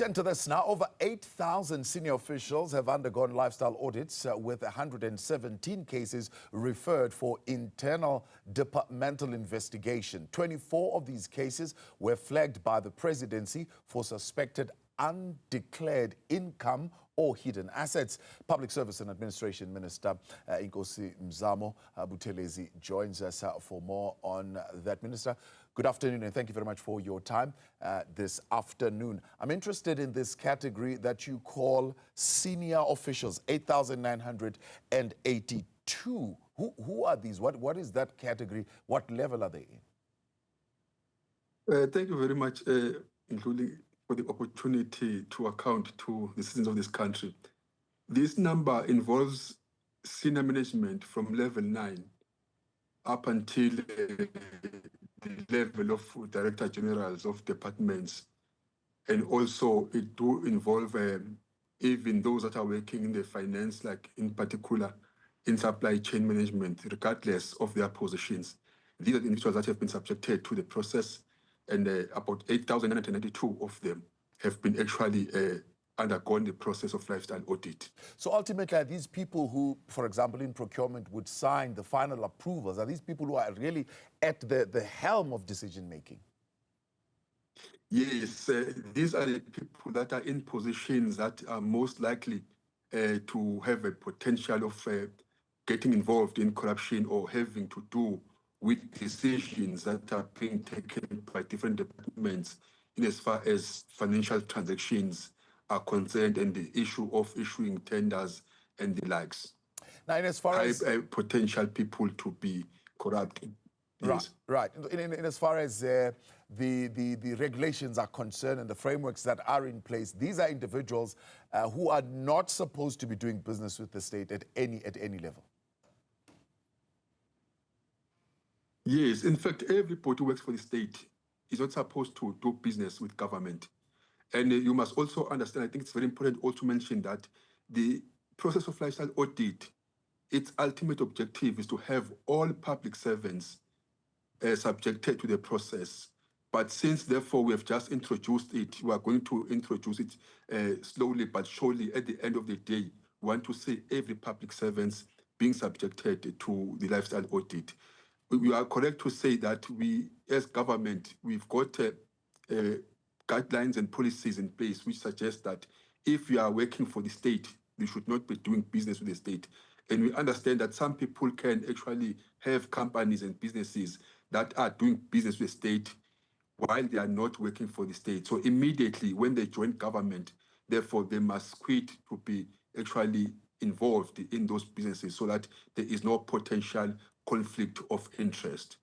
Tend to this now. Over 8,000 senior officials have undergone lifestyle audits with 117 cases referred for internal departmental investigation. 24 of these cases were flagged by the Presidency for suspected undeclared income or hidden assets. Public Service and Administration Minister Inkosi Mzamo Buthelezi joins us for more on that. Minister, good afternoon and thank you very much for your time this afternoon. I'm interested in this category that you call senior officials, 8,982. Who are these? What is that category? What level are they in? Thank you very much, including for the opportunity to account to the citizens of this country. This number involves senior management from level 9 up until the level of director generals of departments. And also it do involve even those that are working in the finance, like in particular in supply chain management, regardless of their positions. These are the individuals that have been subjected to the process, and about 8,992 of them have been actually undergone the process of lifestyle audit. So ultimately, are these people who, for example, in procurement would sign the final approvals, are these people who are really at the helm of decision-making? Yes, these are the people that are in positions that are most likely to have a potential of getting involved in corruption or having to do with decisions that are being taken by different departments in as far as financial transactions are concerned and the issue of issuing tenders and the likes. Now, in as far as potential people to be corrupt. Yes. Right. In as far as the regulations are concerned and the frameworks that are in place, these are individuals who are not supposed to be doing business with the state at any level. Yes, in fact, everybody who works for the state is not supposed to do business with government. And you must also understand, I think it's very important also to mention that the process of lifestyle audit, its ultimate objective is to have all public servants subjected to the process. But since, therefore, we have just introduced it, we are going to introduce it slowly but surely. At the end of the day, we want to see every public servant being subjected to the lifestyle audit. We are correct to say that we, as government, we've got guidelines and policies in place which suggest that if you are working for the state, you should not be doing business with the state. And we understand that some people can actually have companies and businesses that are doing business with the state while they are not working for the state. So immediately when they join government, therefore they must quit to be actually involved in those businesses so that there is no potential conflict of interest.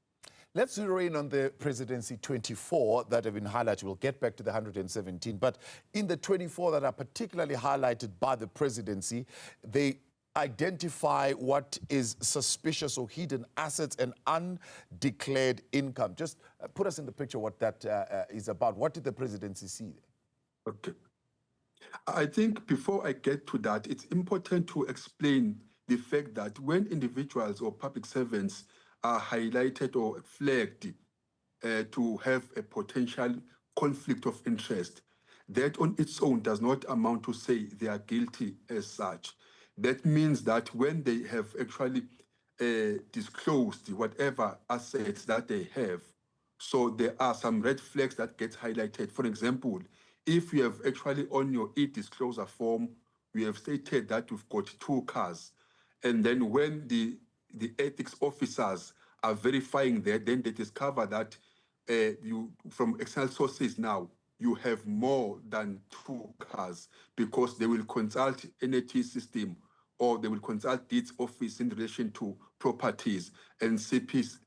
Let's zero in on the Presidency 24 that have been highlighted. We'll get back to the 117. But in the 24 that are particularly highlighted by the Presidency, they identify what is suspicious or hidden assets and undeclared income. Just put us in the picture what that is about. What did the Presidency see there? Okay. I think before I get to that, it's important to explain the fact that when individuals or public servants are highlighted or flagged to have a potential conflict of interest, that on its own does not amount to say they are guilty as such. That means that when they have actually disclosed whatever assets that they have, so there are some red flags that get highlighted. For example, if you have actually on your e-disclosure form, we have stated that you've got 2 cars. And then when the ethics officers are verifying that, then they discover that you, from external sources now, you have more than 2 cars because they will consult NAT system or they will consult deeds office in relation to properties and CIPS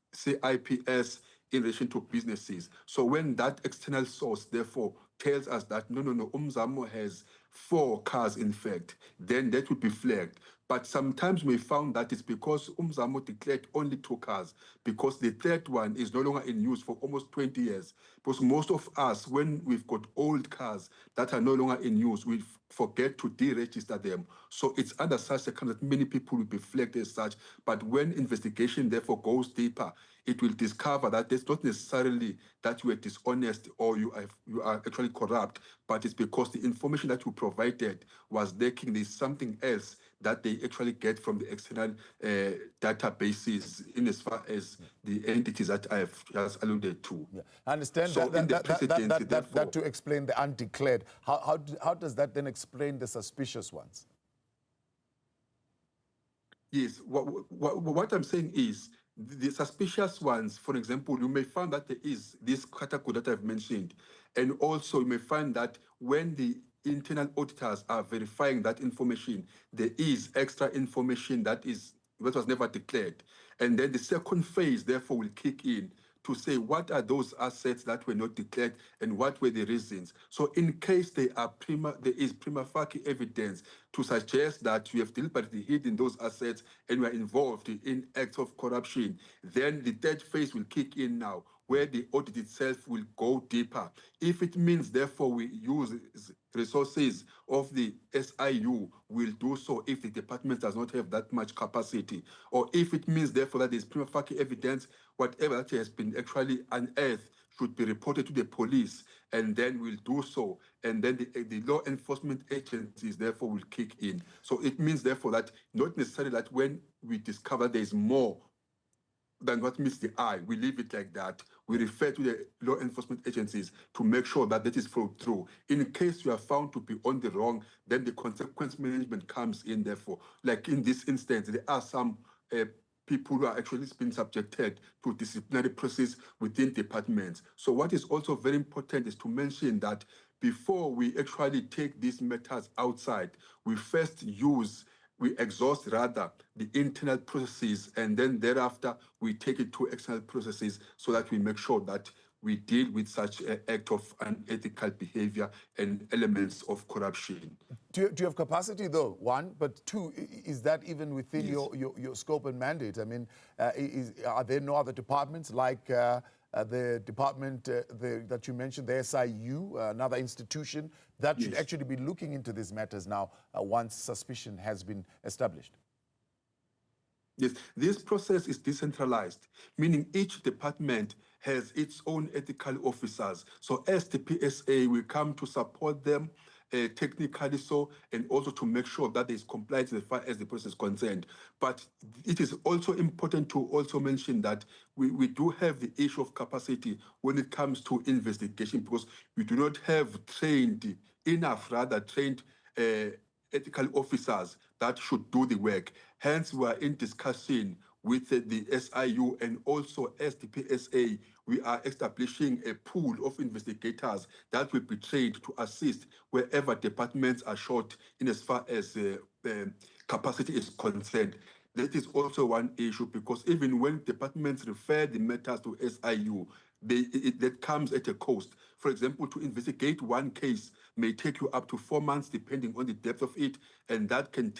in relation to businesses. So when that external source, therefore, tells us that, no, Mzamo has 4 cars, in fact, then that would be flagged. But sometimes we found that it's because Mzamo declared only 2 cars, because the third one is no longer in use for almost 20 years. Because most of us, when we've got old cars that are no longer in use, we forget to deregister them. So it's under such circumstances that many people will be flagged as such. But when investigation therefore goes deeper, it will discover that it's not necessarily that you are dishonest or you are actually corrupt, but it's because the information that you provided was lacking. There's something else that they actually get from the external databases in as far as the entities that I have just alluded to. Yeah. I understand So in the presidency, that to explain the undeclared. How does that then explain the suspicious ones? Yes, what I'm saying is the suspicious ones, for example, you may find that there is this category that I've mentioned. And also you may find that when the internal auditors are verifying that information, there is extra information that was never declared. And then the second phase, therefore, will kick in to say what are those assets that were not declared and what were the reasons. So in case there is prima facie evidence to suggest that you have deliberately hidden those assets and you are involved in acts of corruption, then the third phase will kick in now, where the audit itself will go deeper. If it means, therefore, we use resources of the SIU, will do so if the department does not have that much capacity. Or if it means, therefore, that there's prima facie evidence, whatever that has been actually unearthed should be reported to the police, and then we'll do so. And then the law enforcement agencies, therefore, will kick in. So it means, therefore, that not necessarily that when we discover there's more than what meets the eye, we leave it like that. We refer to the law enforcement agencies to make sure that that is followed through. In case you are found to be on the wrong, then the consequence management comes in, therefore. Like in this instance, there are some people who are actually being subjected to disciplinary process within departments. So what is also very important is to mention that before we actually take these matters outside, we exhaust rather the internal processes, and then thereafter we take it to external processes so that we make sure that we deal with such an act of unethical behavior and elements of corruption. Do you have capacity, though, one? But two, is that even within Yes. your scope and mandate? I mean, are there no other departments like the department that you mentioned, the SIU, another institution, that should Yes. actually be looking into these matters now once suspicion has been established? Yes, this process is decentralized, meaning each department has its own ethical officers. So as the PSA, we come to support them technically so, and also to make sure that there is compliance as far as the process is concerned. But it is also important to also mention that we do have the issue of capacity when it comes to investigation, because we do not have trained ethical officers that should do the work. Hence, we are in discussion with the SIU, and also as the PSA, we are establishing a pool of investigators that will be trained to assist wherever departments are short in as far as capacity is concerned. That is also one issue, because even when departments refer the matters to SIU, that comes at a cost. For example, to investigate one case may take you up to 4 months, depending on the depth of it, and that can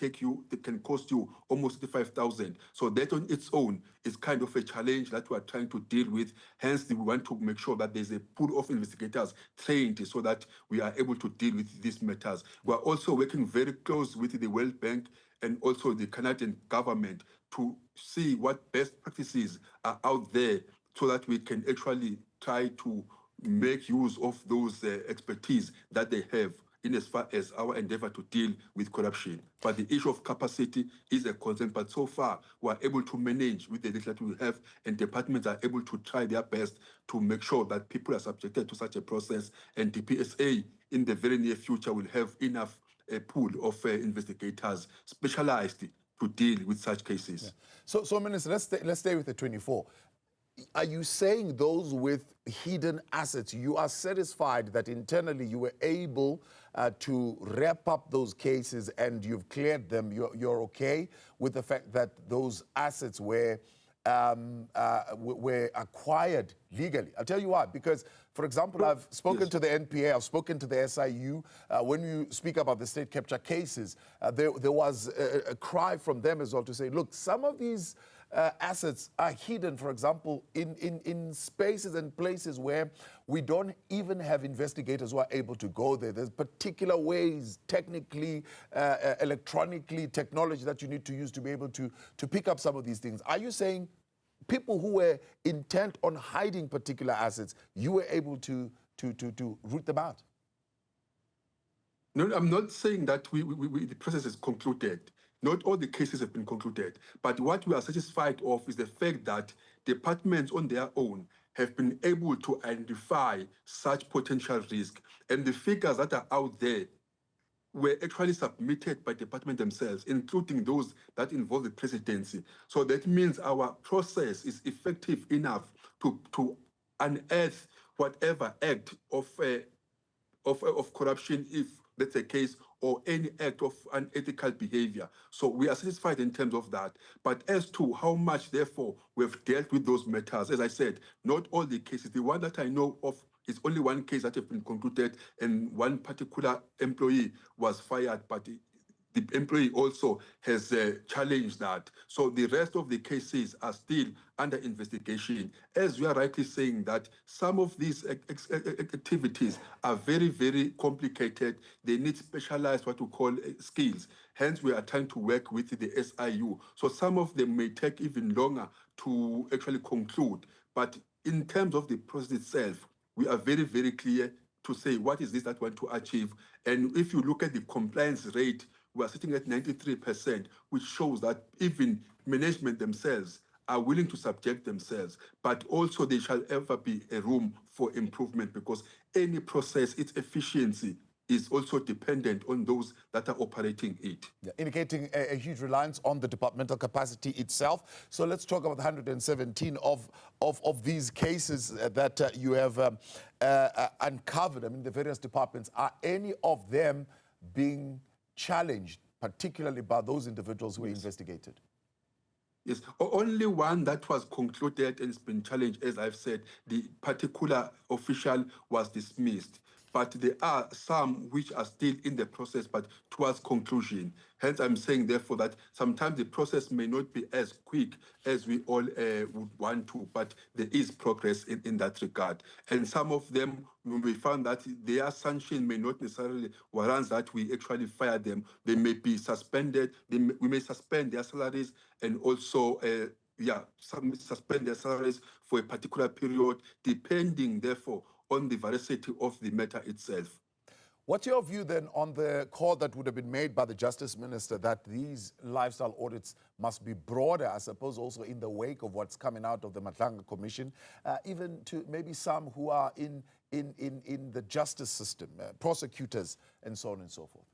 cost you almost 55,000. So that on its own is kind of a challenge that we are trying to deal with. Hence, we want to make sure that there's a pool of investigators trained so that we are able to deal with these matters. We are also working very close with the World Bank and also the Canadian government to see what best practices are out there, so that we can actually try to make use of those expertise that they have in as far as our endeavor to deal with corruption. But the issue of capacity is a concern, but so far we are able to manage with the data that we have, and departments are able to try their best to make sure that people are subjected to such a process, and the PSA in the very near future will have enough pool of investigators specialized to deal with such cases. Yeah. So Minister, let's stay with the 24. Are you saying those with hidden assets, you are satisfied that internally you were able to wrap up those cases and you've cleared them? You're okay with the fact that those assets were acquired legally? I'll tell you why. Because, for example, I've spoken to the NPA, I've spoken to the SIU. When you speak about the state capture cases, there was a cry from them as well to say, look, some of these assets are hidden, for example, in spaces and places where we don't even have investigators who are able to go there. There's particular ways, technically, electronically, technology that you need to use to be able to pick up some of these things. Are you saying people who were intent on hiding particular assets, you were able to root them out? No, I'm not saying that the process is concluded. Not all the cases have been concluded. But what we are satisfied of is the fact that departments on their own have been able to identify such potential risk. And the figures that are out there were actually submitted by department themselves, including those that involve the presidency. So that means our process is effective enough to unearth whatever act of corruption, if that's the case, or any act of unethical behavior. So we are satisfied in terms of that. But as to how much, therefore, we've dealt with those matters, as I said, not all the cases. The one that I know of is only one case that has been concluded, and one particular employee was fired, but the employee also has challenged that. So the rest of the cases are still under investigation. As we are rightly saying that some of these activities are very, very complicated. They need specialized, what we call skills. Hence, we are trying to work with the SIU. So some of them may take even longer to actually conclude. But in terms of the process itself, we are very, very clear to say what is this that we want to achieve. And if you look at the compliance rate, we are sitting at 93%, which shows that even management themselves are willing to subject themselves, but also there shall ever be a room for improvement, because any process, its efficiency is also dependent on those that are operating it. Yeah, indicating a huge reliance on the departmental capacity itself. So let's talk about the 117 of these cases that you have uncovered. I mean, the various departments, are any of them being challenged, particularly by those individuals who were investigated? Yes, only one that was concluded and has been challenged, as I've said, the particular official was dismissed. But there are some which are still in the process, but towards conclusion. Hence, I'm saying, therefore, that sometimes the process may not be as quick as we all would want to, but there is progress in that regard. And some of them, we found that their sanction may not necessarily warrant that we actually fire them. They may be suspended. We may suspend their salaries, and also suspend their salaries for a particular period, depending, therefore, on the veracity of the matter itself. What's your view then on the call that would have been made by the Justice Minister that these lifestyle audits must be broader, I suppose, also in the wake of what's coming out of the Matlanga Commission, even to maybe some who are in the justice system, prosecutors, and so on and so forth?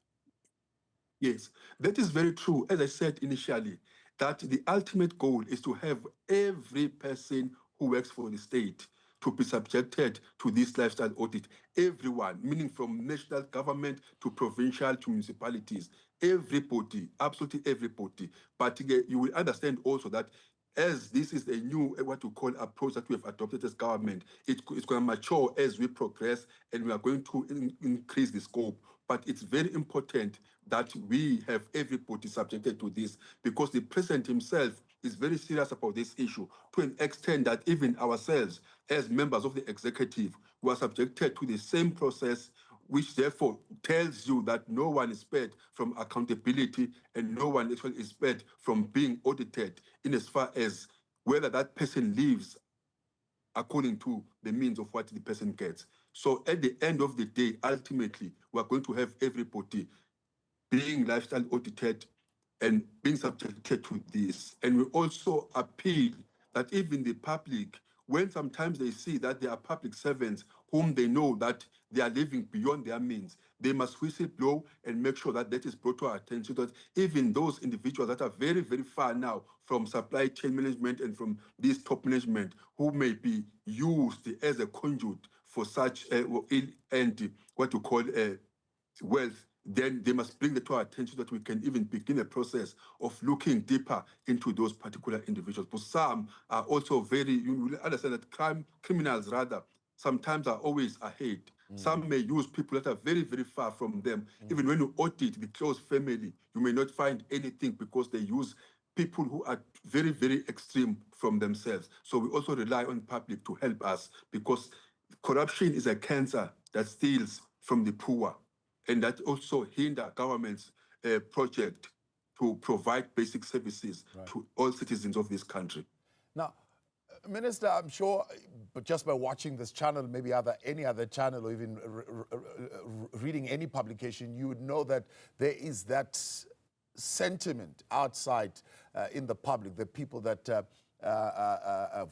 Yes, that is very true. As I said initially, that the ultimate goal is to have every person who works for the state to be subjected to this lifestyle audit. Everyone, meaning from national government to provincial to municipalities, everybody, absolutely everybody. But you will understand also that as this is a new, what we call, approach that we have adopted as government, it's going to mature as we progress, and we are going to increase the scope. But it's very important that we have everybody subjected to this, because the president himself is very serious about this issue, to an extent that even ourselves, as members of the executive, we are subjected to the same process, which therefore tells you that no one is spared from accountability, and no one actually is spared from being audited in as far as whether that person lives according to the means of what the person gets. So at the end of the day, ultimately, we're going to have everybody being lifestyle audited and being subjected to this. And we also appeal that even the public, when sometimes they see that there are public servants whom they know that they are living beyond their means, they must whistleblow and make sure that that is brought to our attention, that even those individuals that are very, very far now from supply chain management and from this top management, who may be used as a conduit for such and what you call wealth, then they must bring it to our attention, that we can even begin a process of looking deeper into those particular individuals. But some are also very, you will understand that criminals rather, sometimes are always ahead. Some may use people that are very, very far from them. Even when you audit the close family, you may not find anything, because they use people who are very, very extreme from themselves. So we also rely on public to help us, because corruption is a cancer that steals from the poor, and that also hinder government's project to provide basic services to all citizens of this country. Now, Minister, I'm sure, but just by watching this channel, maybe any other channel, or even reading any publication, you would know that there is that sentiment outside in the public, the people that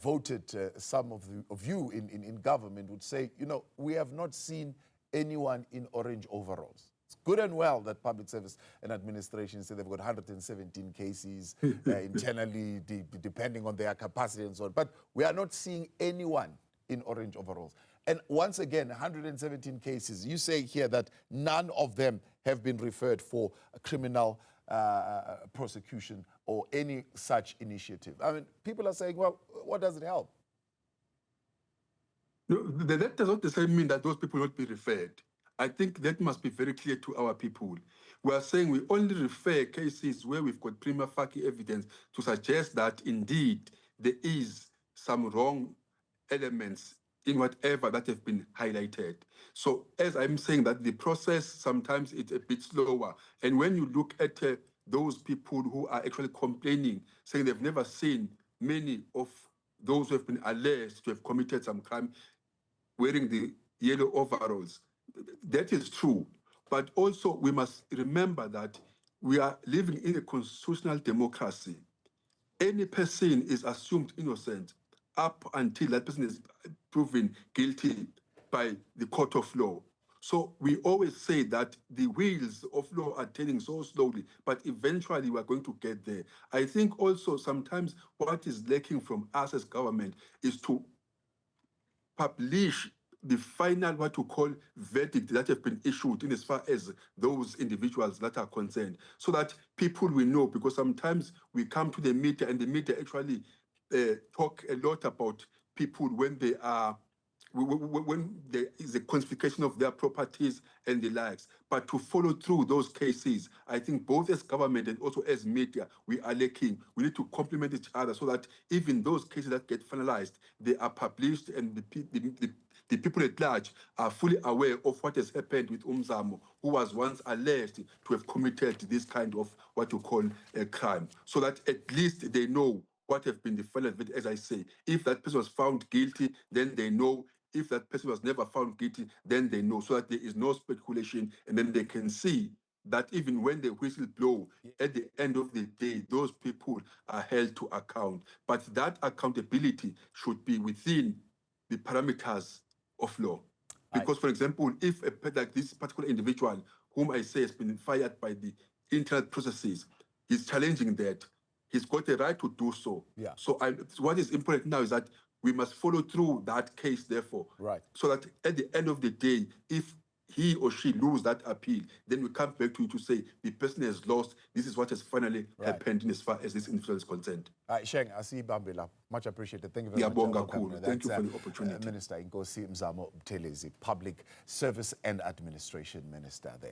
voted some of you in government would say, you know, we have not seen anyone in orange overalls. It's good and well that public service and administration say they've got 117 cases internally, depending on their capacity and so on. But we are not seeing anyone in orange overalls. And once again, 117 cases. You say here that none of them have been referred for a criminal prosecution or any such initiative. I mean, people are saying, well, what does it help? No, that does not necessarily mean that those people will not be referred. I think that must be very clear to our people. We are saying we only refer cases where we've got prima facie evidence to suggest that indeed there is some wrong elements in whatever that have been highlighted. So as I'm saying that the process, sometimes it's a bit slower. And when you look at those people who are actually complaining, saying they've never seen many of those who have been alleged to have committed some crime wearing the yellow overalls, that is true. But also we must remember that we are living in a constitutional democracy. Any person is assumed innocent up until that person is proven guilty by the court of law. So we always say that the wheels of law are turning so slowly, but eventually we are going to get there. I think also sometimes what is lacking from us as government is to publish the final, what you call, verdict that have been issued in as far as those individuals that are concerned, so that people will know, because sometimes we come to the media and the media actually talk a lot about people when they are, when there is a confiscation of their properties and the likes. But to follow through those cases, I think both as government and also as media, we are lacking. We need to complement each other so that even those cases that get finalized, they are published and the people at large are fully aware of what has happened with Mzamo, who was once alleged to have committed this kind of what you call a crime, so that at least they know what have been the final verdict. As I say, if that person was found guilty, then they know. If that person was never found guilty, then they know, so that there is no speculation, and then they can see that even when the whistle blow, at the end of the day, those people are held to account. But that accountability should be within the parameters of law. Because, for example, if like this particular individual, whom I say has been fired by the internal processes, is challenging that, he's got a right to do so. Yeah. So what is important now is that we must follow through that case, therefore. Right. So that at the end of the day, if he or she lose that appeal, then we come back to you to say the person has lost. This is what has finally happened in as far as this individual is concerned. Sheng, I see Bambila. Much appreciated. Thank you very much. Thank you for the opportunity. Minister Inkosi Mzamo Buthelezi, Public Service and Administration Minister there.